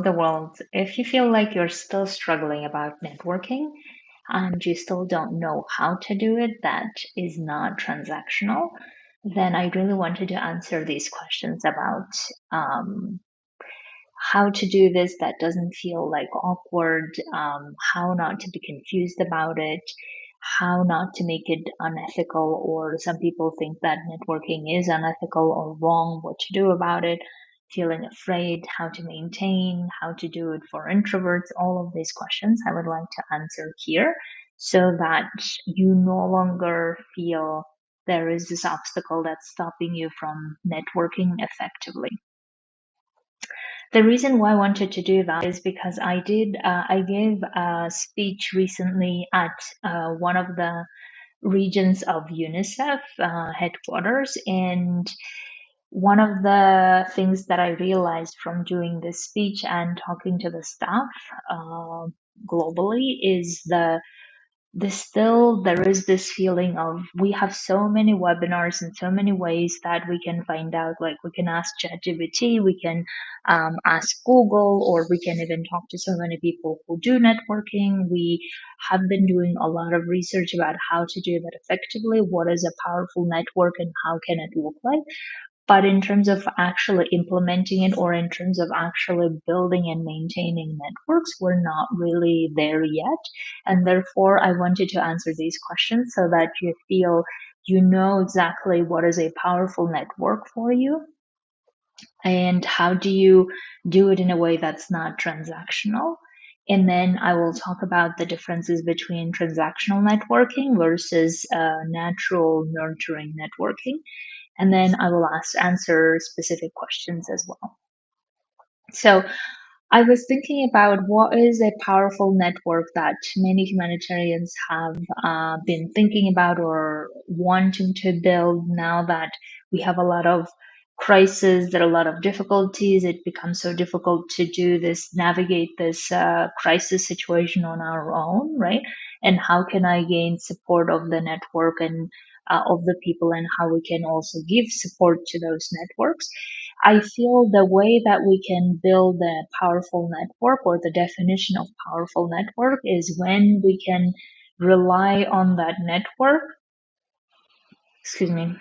the world, if you feel like you're still struggling about networking and you still don't know how to do it, that is not transactional, then I really wanted to answer these questions about um, how to do this that doesn't feel like awkward, how not to be confused about it, how not to make it unethical, or some people think that networking is unethical or wrong, what to do about it, feeling afraid, how to maintain, how to do it for introverts. All of these questions I would like to answer here so that you no longer feel there is this obstacle that's stopping you from networking effectively. The reason why I wanted to do that is because I gave a speech recently at one of the regions of UNICEF headquarters. And one of the things that I realized from doing this speech and talking to the staff uh, globally is there is this feeling of we have so many webinars and so many ways that we can find out, like we can ask ChatGPT, we can ask Google, or we can even talk to so many people who do networking. We have been doing a lot of research about how to do that effectively, what is a powerful network and how can it look like. But in terms of actually implementing it, or in terms of actually building and maintaining networks, we're not really there yet. And therefore, I wanted to answer these questions so that you feel you know exactly what is a powerful network for you and how do you do it in a way that's not transactional. And then I will talk about the differences between transactional networking versus natural nurturing networking. And then I will answer specific questions as well. So I was thinking about what is a powerful network that many humanitarians have been thinking about or wanting to build now that we have a lot of crises, there are a lot of difficulties. It becomes so difficult to do this, navigate this crisis situation on our own, right? And how can I gain support of the network and of the people, and how we can also give support to those networks. I feel the way that we can build a powerful network, or the definition of powerful network, is when we can rely on that network, excuse me,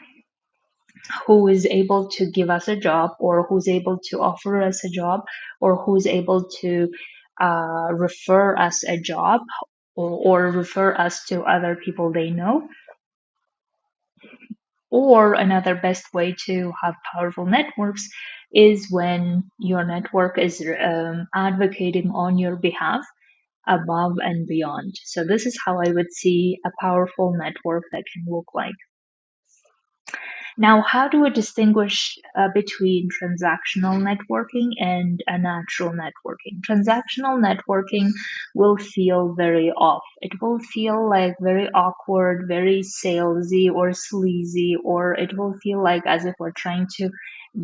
who is able to give us a job, or who's able to offer us a job, or who's able to refer us a job, or refer us to other people they know. Or another best way to have powerful networks is when your network is advocating on your behalf above and beyond. So, this is how I would see a powerful network that can look like. Now, how do we distinguish between transactional networking and a natural networking? Transactional networking will feel very off. It will feel like very awkward, very salesy or sleazy, or it will feel like as if we're trying to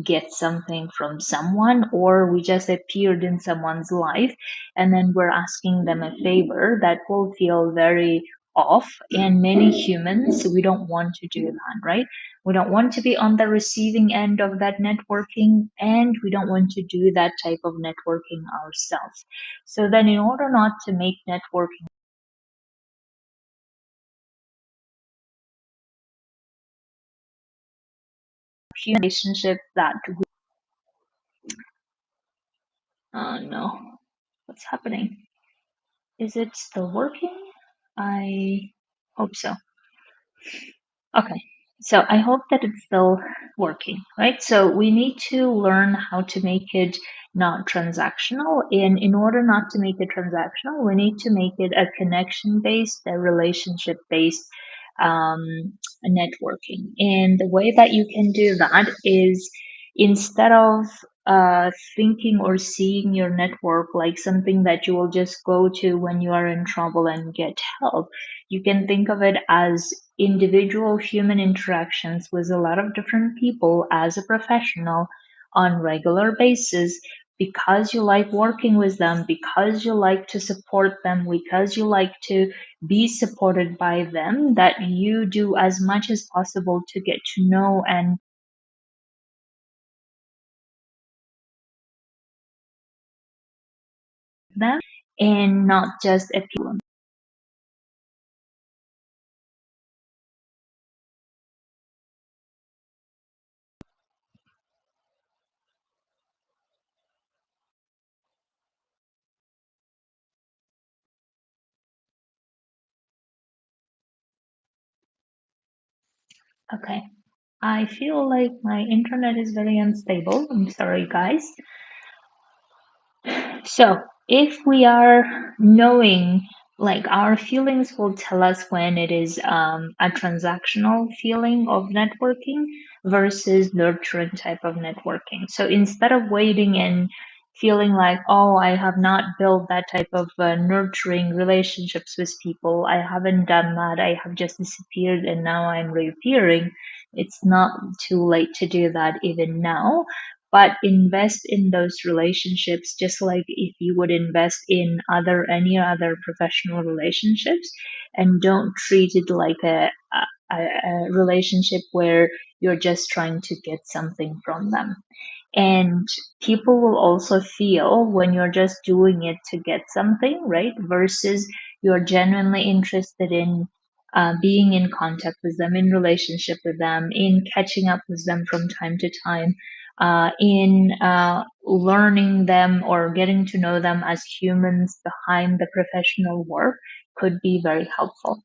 get something from someone, or we just appeared in someone's life and then we're asking them a favor. That will feel very off. And many humans, we don't want to do that, right? We don't want to be on the receiving end of that networking, and we don't want to do that type of networking ourselves. So then, in order not to make networking relationships that we, no, what's happening? Is it still working? I hope so. Okay. So I hope that it's still working, right? So we need to learn how to make it not transactional. And in order not to make it transactional, we need to make it a connection based, a relationship based networking. And the way that you can do that is, instead of thinking or seeing your network like something that you will just go to when you are in trouble and get help, you can think of it as individual human interactions with a lot of different people as a professional on regular basis, because you like working with them, because you like to support them, because you like to be supported by them, that you do as much as possible to get to know and them and not just appeal. Okay. I feel like my internet is very unstable. I'm sorry, guys. So, if we are knowing, like our feelings will tell us when it is a transactional feeling of networking versus nurturing type of networking. So, instead of waiting and feeling like, oh, I have not built that type of nurturing relationships with people, I haven't done that, I have just disappeared and now I'm reappearing, it's not too late to do that even now, but invest in those relationships just like if you would invest in other any other professional relationships, and don't treat it like a relationship where you're just trying to get something from them. And people will also feel when you're just doing it to get something, right? Versus you're genuinely interested in being in contact with them, in relationship with them, in catching up with them from time to time, in learning them or getting to know them as humans behind the professional work could be very helpful.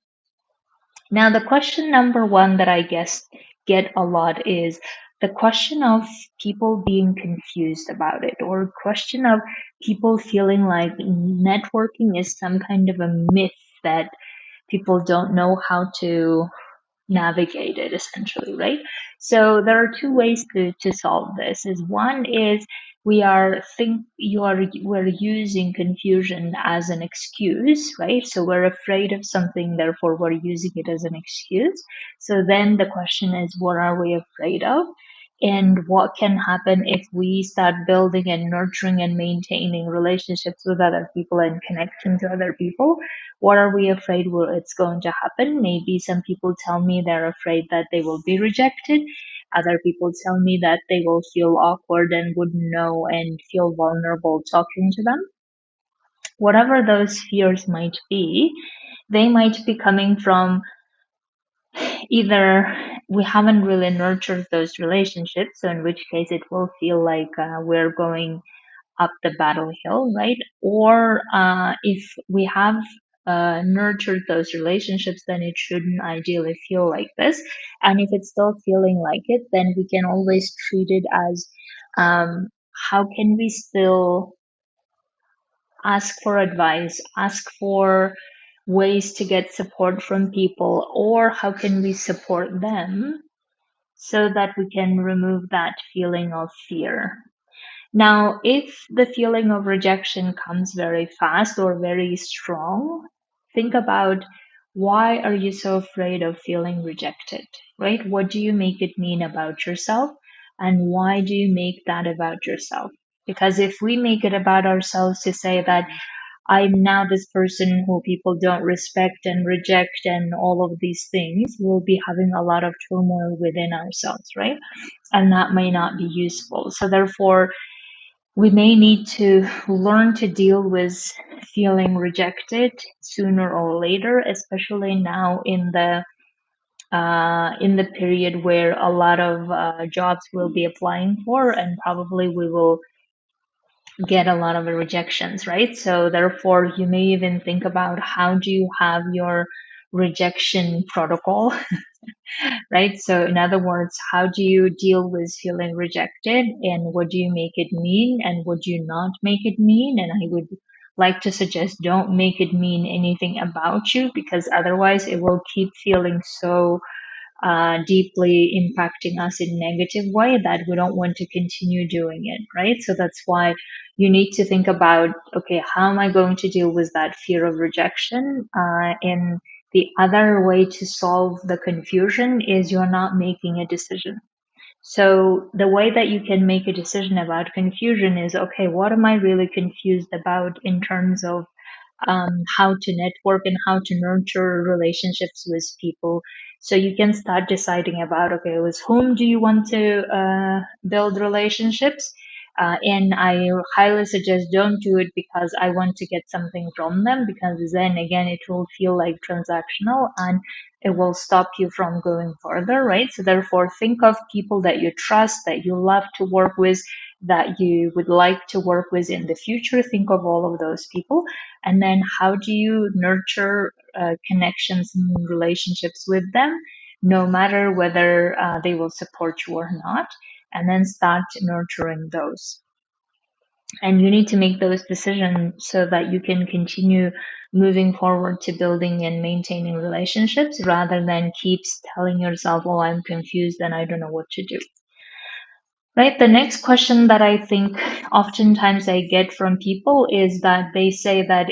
Now, the question number one that I guess get a lot is the question of people being confused about it, or question of people feeling like networking is some kind of a myth that people don't know how to navigate it essentially, right? So there are two ways to solve this. Is one is we're using confusion as an excuse, right? So we're afraid of something, therefore we're using it as an excuse. So then the question is, what are we afraid of? And what can happen if we start building and nurturing and maintaining relationships with other people and connecting to other people? What are we afraid will it's going to happen? Maybe some people tell me they're afraid that they will be rejected. Other people tell me that they will feel awkward and wouldn't know and feel vulnerable talking to them. Whatever those fears might be, they might be coming from either we haven't really nurtured those relationships, so in which case it will feel like we're going up the battle hill, right? Or if we have nurtured those relationships, then it shouldn't ideally feel like this. And if it's still feeling like it, then we can always treat it as how can we still ask for advice, ask for ways to get support from people, or how can we support them so that we can remove that feeling of fear. Now, if the feeling of rejection comes very fast or very strong, think about why are you so afraid of feeling rejected, right? What do you make it mean about yourself? And why do you make that about yourself? Because if we make it about ourselves to say that I'm now this person who people don't respect and reject and all of these things, we'll be having a lot of turmoil within ourselves, right? And that may not be useful. So therefore, we may need to learn to deal with feeling rejected sooner or later, especially now in the period where a lot of jobs will be applying for, and probably we will get a lot of rejections, right? So therefore, you may even think about how do you have your rejection protocol, right? So, in other words, how do you deal with feeling rejected and what do you make it mean and what do you not make it mean? And I would like to suggest don't make it mean anything about you, because otherwise it will keep feeling so deeply impacting us in negative way that we don't want to continue doing it, right? So that's why you need to think about, okay, how am I going to deal with that fear of rejection? And the other way to solve the confusion is you're not making a decision. So the way that you can make a decision about confusion is, okay, what am I really confused about in terms of how to network and how to nurture relationships with people. So you can start deciding about, okay, with whom do you want to build relationships? And I highly suggest don't do it because I want to get something from them, because then again it will feel like transactional and it will stop you from going further, right? So therefore, think of people that you trust, that you love to work with, that you would like to work with in the future. Think of all of those people, and then how do you nurture connections and relationships with them, no matter whether they will support you or not, and then start nurturing those. And you need to make those decisions so that you can continue moving forward to building and maintaining relationships, rather than keeps telling yourself, oh, I'm confused and I don't know what to do. Right. The next question that I think oftentimes I get from people is that they say that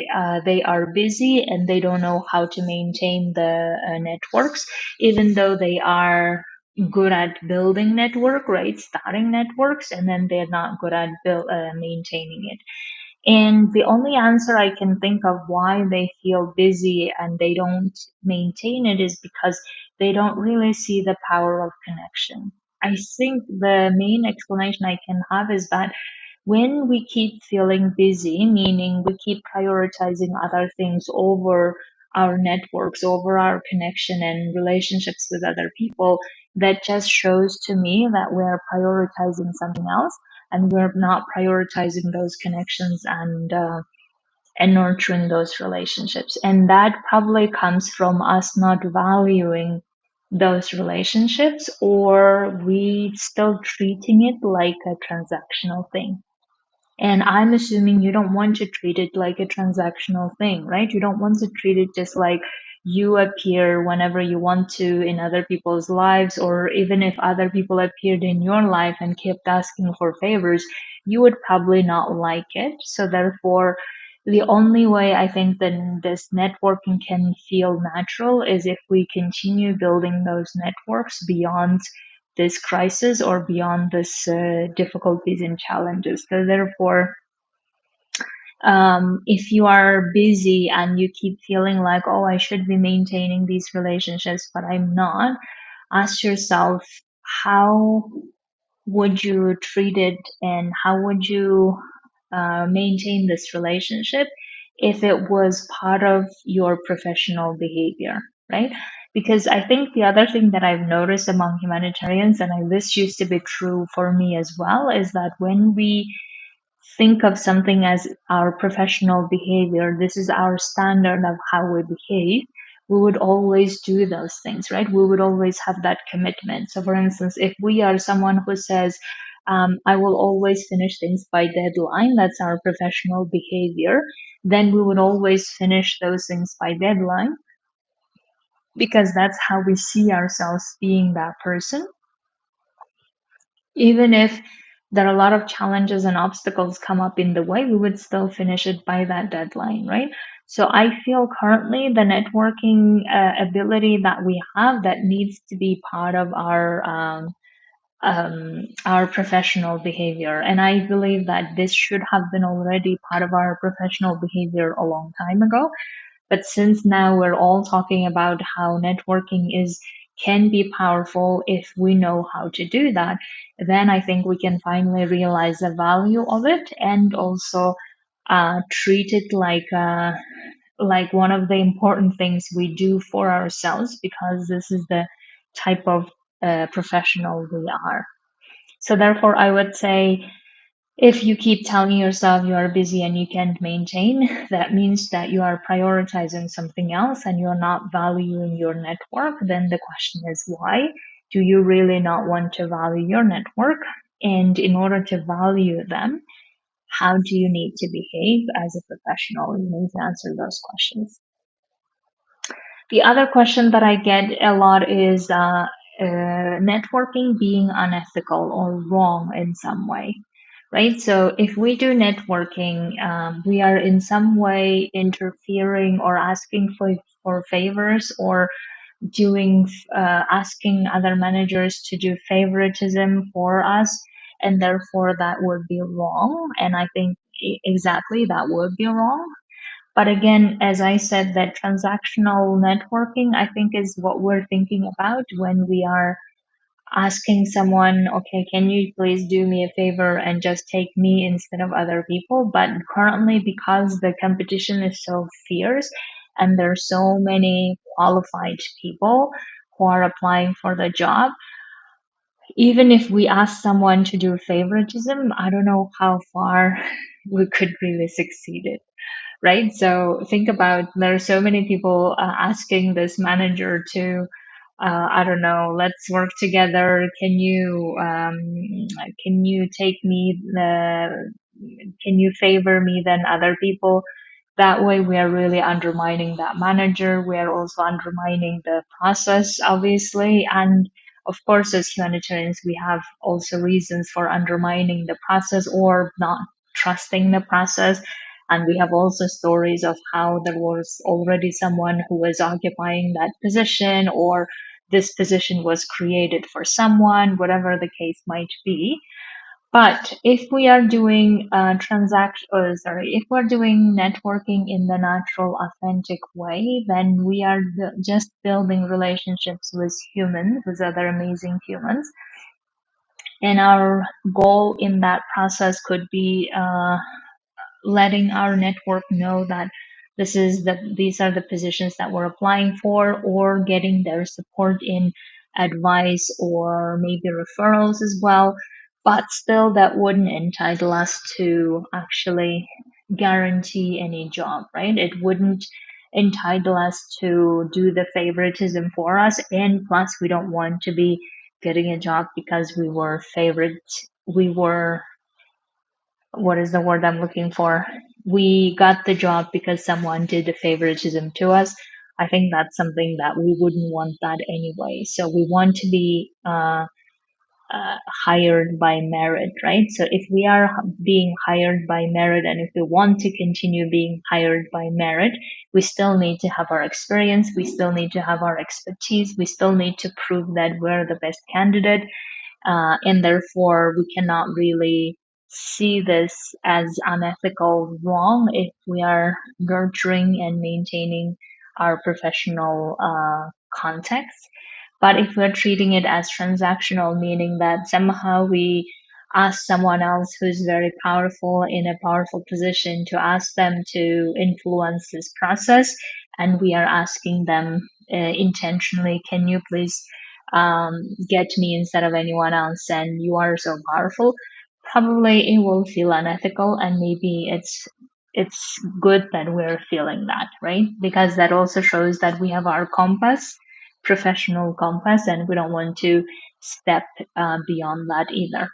they are busy and they don't know how to maintain the networks, even though they are good at building network, right? Starting networks, and then they're not good at maintaining it. And the only answer I can think of why they feel busy and they don't maintain it is because they don't really see the power of connection. I think the main explanation I can have is that when we keep feeling busy, meaning we keep prioritizing other things over our networks, over our connection and relationships with other people, that just shows to me that we're prioritizing something else and we're not prioritizing those connections and nurturing those relationships. And that probably comes from us not valuing those relationships, or we still treating it like a transactional thing. And I'm assuming you don't want to treat it like a transactional thing, right? You don't want to treat it just like you appear whenever you want to in other people's lives, or even if other people appeared in your life and kept asking for favors, you would probably not like it. So therefore, the only way I think that this networking can feel natural is if we continue building those networks beyond this crisis or beyond this difficulties and challenges. So therefore, if you are busy and you keep feeling like, oh, I should be maintaining these relationships, but I'm not, ask yourself, how would you treat it and how would you maintain this relationship if it was part of your professional behavior, right? Because I think the other thing that I've noticed among humanitarians, and this used to be true for me as well, is that when we think of something as our professional behavior, this is our standard of how we behave, we would always do those things, right? We would always have that commitment. So, for instance, if we are someone who says, I will always finish things by deadline, that's our professional behavior, then we would always finish those things by deadline because that's how we see ourselves being that person. Even if there are a lot of challenges and obstacles come up in the way, we would still finish it by that deadline, right? So I feel currently the networking ability that we have, that needs to be part of our professional behavior. And I believe that this should have been already part of our professional behavior a long time ago. But since now we're all talking about how networking is can be powerful if we know how to do that, then I think we can finally realize the value of it, and also treat it like one of the important things we do for ourselves, because this is the type of professional we are. So therefore, I would say, if you keep telling yourself you are busy and you can't maintain, that means that you are prioritizing something else and you're not valuing your network. Then the question is, why? Do you really not want to value your network? And in order to value them, how do you need to behave as a professional? You need to answer those questions. The other question that I get a lot is networking being unethical or wrong in some way, right? So if we do networking, we are in some way interfering or asking for favors, or doing asking other managers to do favoritism for us, and therefore that would be wrong. And I think exactly that would be wrong. But again, as I said, that transactional networking, I think, is what we're thinking about when we are asking someone, okay, can you please do me a favor and just take me instead of other people? But currently, because the competition is so fierce and there's so many qualified people who are applying for the job, even if we ask someone to do favoritism, I don't know how far we could really succeed it, right? So think about, there are so many people asking this manager to, I don't know, let's work together. Can you take me can you favor me than other people? That way, we are really undermining that manager. We are also undermining the process, obviously. And of course, as humanitarians, we have also reasons for undermining the process or not trusting the process. And we have also stories of how there was already someone who was occupying that position, or this position was created for someone, whatever the case might be. But if we are doing if we're doing networking in the natural, authentic way, then we are just building relationships with humans, with other amazing humans. And our goal in that process could be letting our network know that these are the positions that we're applying for, or getting their support in advice or maybe referrals as well. But still, that wouldn't entitle us to actually guarantee any job, right? It wouldn't entitle us to do the favoritism for us. And plus, we don't want to be getting a job because we were, what is the word I'm looking for? We got the job because someone did the favoritism to us. I think that's something that we wouldn't want that anyway. So we want to be hired by merit, right? So if we are being hired by merit, and if we want to continue being hired by merit, we still need to have our experience, we still need to have our expertise, we still need to prove that we're the best candidate, and therefore we cannot really see this as unethical wrong if we are nurturing and maintaining our professional context. But if we're treating it as transactional, meaning that somehow we ask someone else who's very powerful in a powerful position to ask them to influence this process, and we are asking them intentionally, can you please get me instead of anyone else, and you are so powerful, probably it will feel unethical, and maybe it's good that we're feeling that, right? Because that also shows that we have our compass, professional compass, and we don't want to step beyond that either.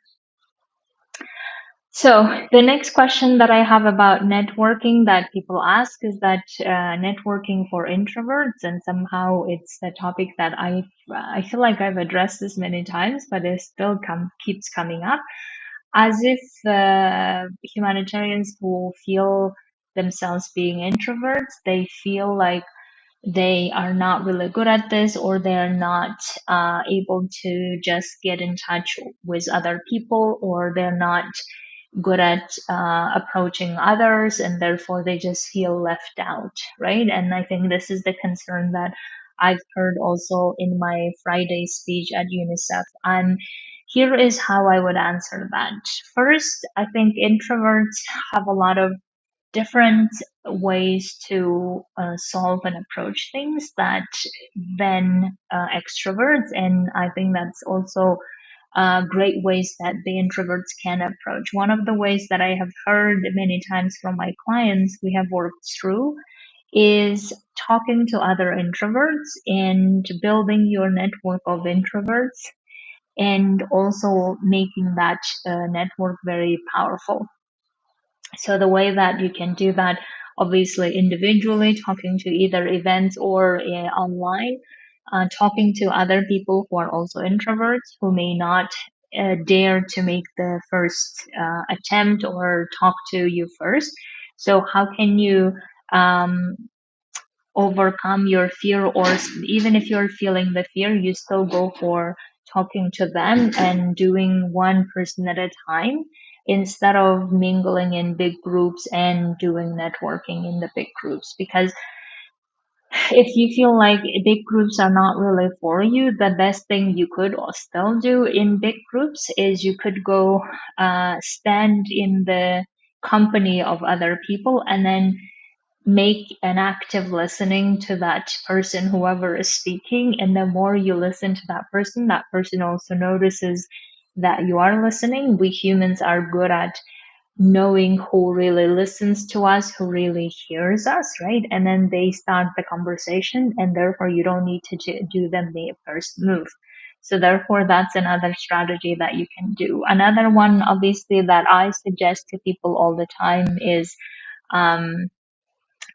So the next question that I have about networking that people ask is that networking for introverts, and somehow it's a topic that I feel like I've addressed this many times, but it still keeps coming up, as if humanitarians who feel themselves being introverts, they feel like they are not really good at this, or they're not able to just get in touch with other people, or they're not good at approaching others, and therefore they just feel left out, right? And I think this is the concern that I've heard also in my Friday speech at UNICEF. And here is how I would answer that. First, I think introverts have a lot of different ways to solve and approach things that than extroverts, and I think that's also great ways that the introverts can approach. One of the ways that I have heard many times from my clients we have worked through is talking to other introverts and building your network of introverts, and also making that network very powerful. So the way that you can do that, obviously individually, talking to either events or online, talking to other people who are also introverts who may not dare to make the first attempt or talk to you first. So how can you um, overcome your fear, or even if you're feeling the fear, you still go for talking to them and doing one person at a time, instead of mingling in big groups and doing networking in the big groups. Because if you feel like big groups are not really for you, the best thing you could still do in big groups is you could go stand in the company of other people and then make an active listening to that person, whoever is speaking. And the more you listen to that person also notices that you are listening. We humans are good at knowing who really listens to us, who really hears us, right? And then they start the conversation, and therefore you don't need to do the first move. So therefore, that's another strategy that you can do. Another one, obviously, that I suggest to people all the time is um,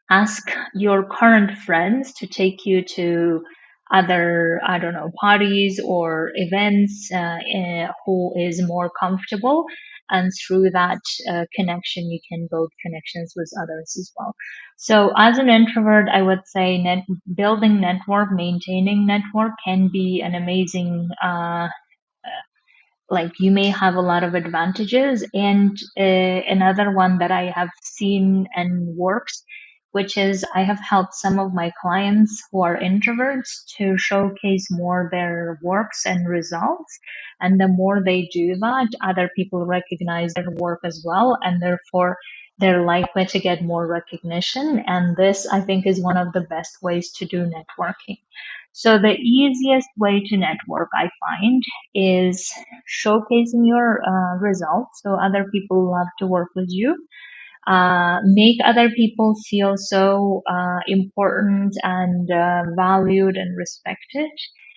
ask your current friends to take you to other, I don't know, parties or events who is more comfortable. And through that connection, you can build connections with others as well. So as an introvert, I would say building network, maintaining network can be an amazing like you may have a lot of advantages. And another one that I have seen and worked, which is I have helped some of my clients who are introverts to showcase more their works and results. And the more they do that, other people recognize their work as well, and therefore they're likely to get more recognition. And this, I think, is one of the best ways to do networking. So the easiest way to network, I find, is showcasing your results so other people love to work with you. Make other people feel so important and valued and respected.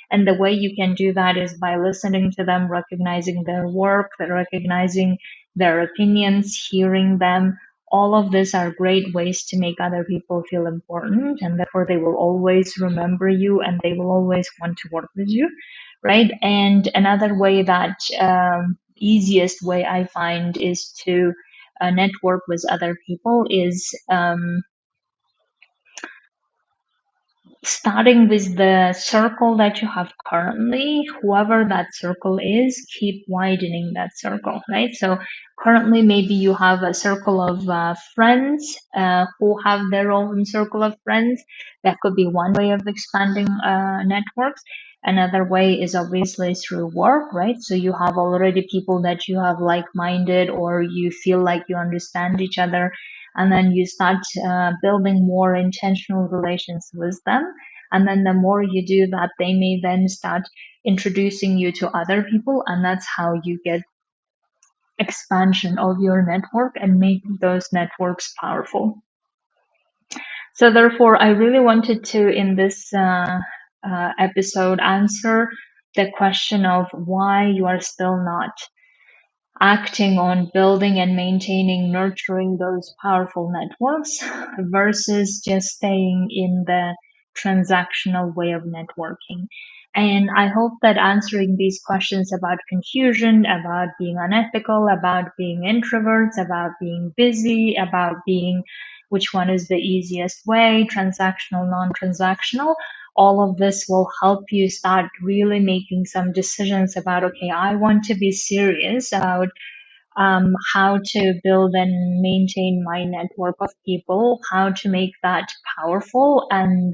And the way you can do that is by listening to them, recognizing their work, recognizing their opinions, hearing them. All of these are great ways to make other people feel important, and therefore they will always remember you and they will always want to work with you, right? And another way that easiest way I find is to network with other people is starting with the circle that you have currently. Whoever that circle is, keep widening that circle, right? So currently maybe you have a circle of friends who have their own circle of friends. That could be one way of expanding networks. Another way is obviously through work, right? So you have already people that you have like-minded, or you feel like you understand each other, and then you start building more intentional relations with them. And then the more you do that, they may then start introducing you to other people, and that's how you get expansion of your network and make those networks powerful. So therefore, I really wanted to, in this episode, answer the question of why you are still not acting on building and maintaining, nurturing those powerful networks versus just staying in the transactional way of networking. And I hope that answering these questions about confusion, about being unethical, about being introverts, about being busy, about being which one is the easiest way, transactional, non-transactional, all of this will help you start really making some decisions about, okay, I want to be serious about how to build and maintain my network of people, how to make that powerful. And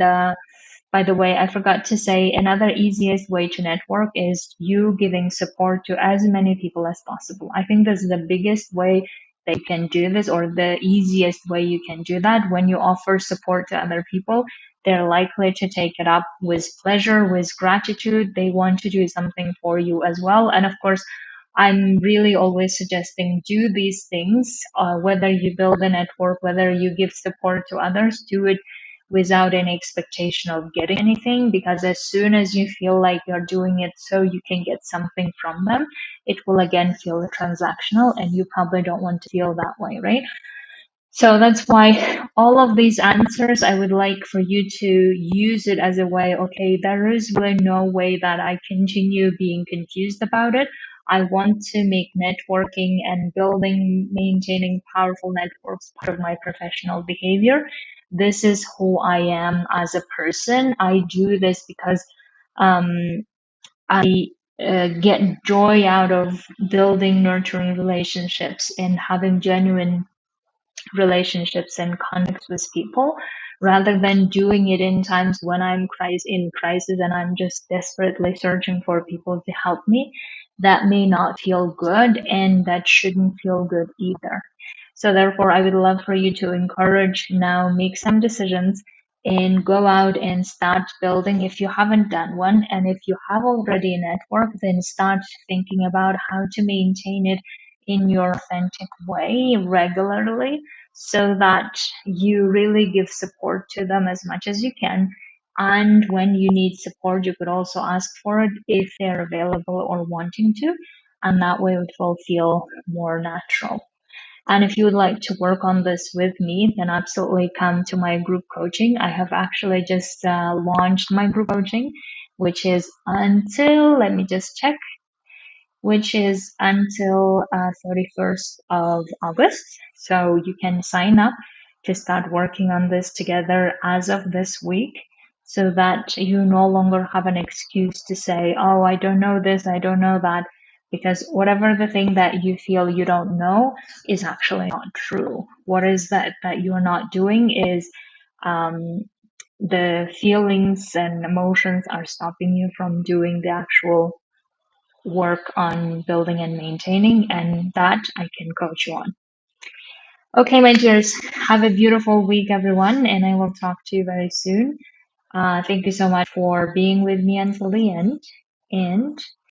by the way, I forgot to say another easiest way to network is you giving support to as many people as possible. I think this is the biggest way that you can do this, or the easiest way you can do that. When you offer support to other people, they're likely to take it up with pleasure, with gratitude. They want to do something for you as well. And of course, I'm really always suggesting do these things, whether you build a network, whether you give support to others, do it without any expectation of getting anything, because as soon as you feel like you're doing it so you can get something from them, it will again feel transactional, and you probably don't want to feel that way, right? So that's why all of these answers, I would like for you to use it as a way, okay, there is really no way that I continue being confused about it. I want to make networking and building, maintaining powerful networks part of my professional behavior. This is who I am as a person. I do this because um, I get joy out of building, nurturing relationships and having genuine relationships and connect with people rather than doing it in times when I'm in crisis and I'm just desperately searching for people to help me. That may not feel good and that shouldn't feel good either. So therefore, I would love for you to encourage now, make some decisions and go out and start building if you haven't done one. And if you have already a network, then start thinking about how to maintain it in your authentic way regularly so that you really give support to them as much as you can. And when you need support, you could also ask for it if they're available or wanting to. And that way it will feel more natural. And if you would like to work on this with me, then absolutely come to my group coaching. I have actually just launched my group coaching, which is until, let me just check, which is until 31st of August. So you can sign up to start working on this together as of this week so that you no longer have an excuse to say, oh, I don't know this, I don't know that, because whatever the thing that you feel you don't know is actually not true. What is that you're not doing is um, the feelings and emotions are stopping you from doing the actual work on building and maintaining, and that I can coach you on. Okay, my dears, have a beautiful week, everyone, and I will talk to you very soon. Thank you so much for being with me until the end, and